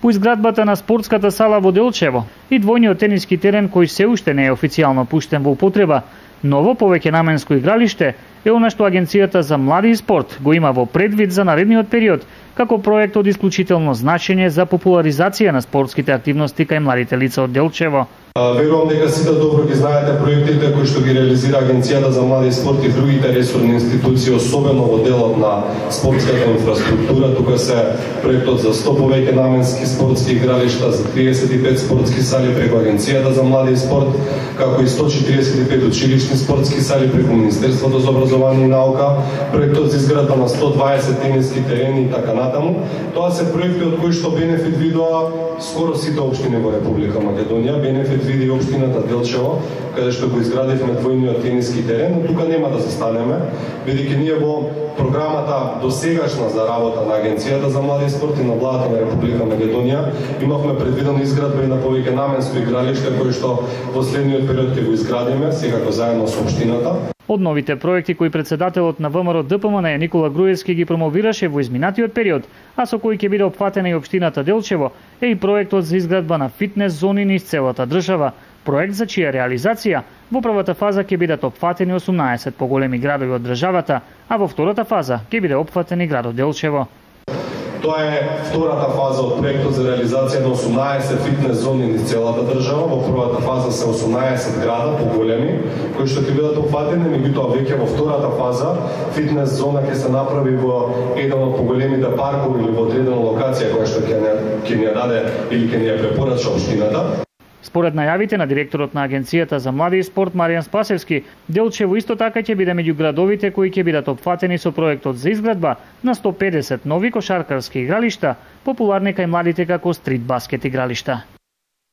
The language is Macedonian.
по изградбата на спортската сала во Делчево и двојниот тениски терен кој се уште не е официјално пуштен во употреба. Ново повеќенаменско игралиште е она што Агенцијата за млади и спорт го има во предвид за наредниот период, како проект од исклучително значење за популаризација на спортските активности кај младите лица од Делчево. Верувам дека сите добро ги знаете проектите кои што ги реализира Агенцијата за млади и спорт и другите ресорни институции, особено во делот на спортската инфраструктура. Тука се проектот за 100 повеќенаменски спортски игралишта, за 35 спортски сали преку Агенцијата за млади и спорт, како и 145 училишни спортски сали преку Министерството за образование и наука, проектот за изградба на 120 тениски терени и така натаму. Тоа се проекти од кои што бенефит видоа скоро сите општини во Република Македонија. Бенефит види општината Делчево, каде што го изградивме двојниот тениски терен, но тука нема да застанеме, бидејќи ние во програмата досегашна за работа на Агенцијата за млади и спорт и на владата на Република Македонија имавме предвидено изградба и на повеќенаменско игралиште кој што во следниот период ќе го изградиме, секако заедно со општината. Од новите проекти кои председателот на ВМРО ДПМН Никола Груевски ги промовираше во изминатиот период, а со кој ќе биде опфатена и општината Делчево, е и проектот за изградба на фитнес зони низ целата држава, проект за чија реализација во првата фаза ќе бидат опфатени 18 поголеми градови од државата, а во втората фаза ќе биде опфатен и градот Делчево. Тоа е втората фаза од проектот за реализација на 18 фитнес зони низ целата држава. Во првата фаза се 18 града поголеми кои што ќе бидат опфатени, меѓутоа веќе во втората фаза фитнес зона ќе се направи во еден од поголемите паркови или во одредена локација која што ќе ни ја даде или ќе ни ја препорача општината. Според најавите на директорот на Агенцијата за млади и спорт Маријан Спасевски, Делчево исто така ќе биде меѓу градовите кои ќе бидат опфатени со проектот за изградба на 150 нови кошаркарски игралишта, популарни кај младите како стрит баскет игралишта.